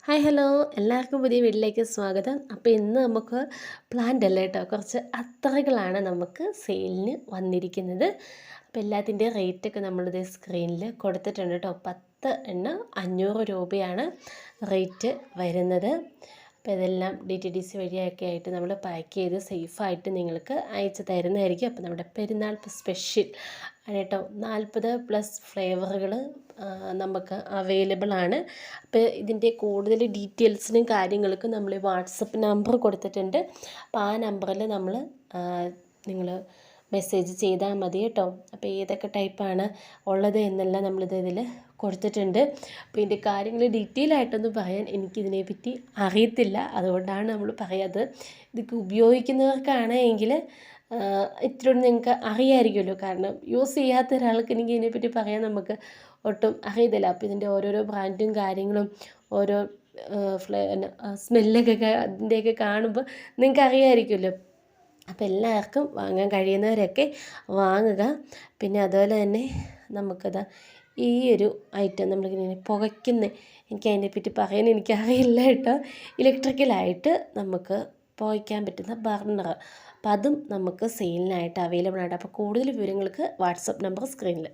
Hi hello, എല്ലാവർക്കും പുതിയ വീട്ടിലേക്ക് സ്വാഗതം. അപ്പോൾ ഇന്ന് നമുക്ക് പ്ലാന്റ് അല്ല കേട്ടോ, കുറച്ച് അത്തറകളാണ് നമുക്ക് സെയിലിന് വന്നിരിക്കുന്നത്. അപ്പോൾ എല്ലാത്തിൻ്റെയും റേറ്റൊക്കെ നമ്മളിത് സ്ക്രീനിൽ കൊടുത്തിട്ടുണ്ട് കേട്ടോ. 10 എണ്ണം 500 രൂപയാണ് റേറ്റ് വരുന്നത്. അപ്പോൾ ഇതെല്ലാം DTDC വഴിയൊക്കെ ആയിട്ട് നമ്മൾ പാക്ക് ചെയ്ത് സേഫായിട്ട് നിങ്ങൾക്ക് അയച്ചു തരുന്നതായിരിക്കും. അപ്പോൾ നമ്മുടെ പെരുന്നാൾ സ്പെഷ്യൽ ആണ് കേട്ടോ. 40+ ഫ്ലേവറുകൾ നമുക്ക് അവൈലബിൾ ആണ്. അപ്പോൾ ഇതിൻ്റെ കൂടുതൽ ഡീറ്റെയിൽസിനും കാര്യങ്ങൾക്കും നമ്മൾ വാട്സപ്പ് നമ്പർ കൊടുത്തിട്ടുണ്ട്. അപ്പോൾ ആ നമ്പറിൽ നിങ്ങൾ മെസ്സേജ് ചെയ്താൽ മതി കേട്ടോ. അപ്പോൾ ഏതൊക്കെ ടൈപ്പാണ് ഉള്ളത് എന്നെല്ലാം ഇതിൽ കൊടുത്തിട്ടുണ്ട്. അപ്പോൾ ഇതിൻ്റെ കാര്യങ്ങൾ ഡീറ്റെയിൽ ആയിട്ടൊന്നും പറയാൻ എനിക്കിതിനെപ്പറ്റി അറിയത്തില്ല, അതുകൊണ്ടാണ് നമ്മൾ പറയാത്തത്. ഇതൊക്കെ ഉപയോഗിക്കുന്നവർക്കാണ് എങ്കിൽ ഇത്തിരി നിങ്ങൾക്ക് അറിയാമായിരിക്കുമല്ലോ. കാരണം യൂസ് ചെയ്യാത്ത ഒരാൾക്ക് എനിക്ക് ഇതിനെപ്പറ്റി പറയാൻ നമുക്ക് ഒട്ടും അറിയത്തില്ല. അപ്പോൾ ഇതിൻ്റെ ഓരോരോ ബ്രാൻഡും കാര്യങ്ങളും ഓരോ സ്മെല്ലൊക്കെ അതിൻ്റെയൊക്കെ കാണുമ്പോൾ നിങ്ങൾക്ക് അറിയാമായിരിക്കുമല്ലോ. അപ്പോൾ എല്ലാവർക്കും വാങ്ങാൻ കഴിയുന്നവരൊക്കെ വാങ്ങുക. പിന്നെ അതുപോലെ തന്നെ നമുക്കത് ഈ ഒരു ഐറ്റം നമ്മളിങ്ങനെ പുകയ്ക്കുന്ന, എനിക്ക് അതിനെപ്പറ്റി പറയാൻ എനിക്കറിയില്ല കേട്ടോ. ഇലക്ട്രിക്കലായിട്ട് നമുക്ക് പുകയ്ക്കാൻ പറ്റുന്ന ബർണർ, അപ്പം അതും നമുക്ക് സെയിലിനായിട്ട് അവൈലബിൾ ആണ്. അപ്പോൾ കൂടുതൽ വിവരങ്ങൾക്ക് വാട്സപ്പ് നമ്പർ സ്ക്രീനിൽ.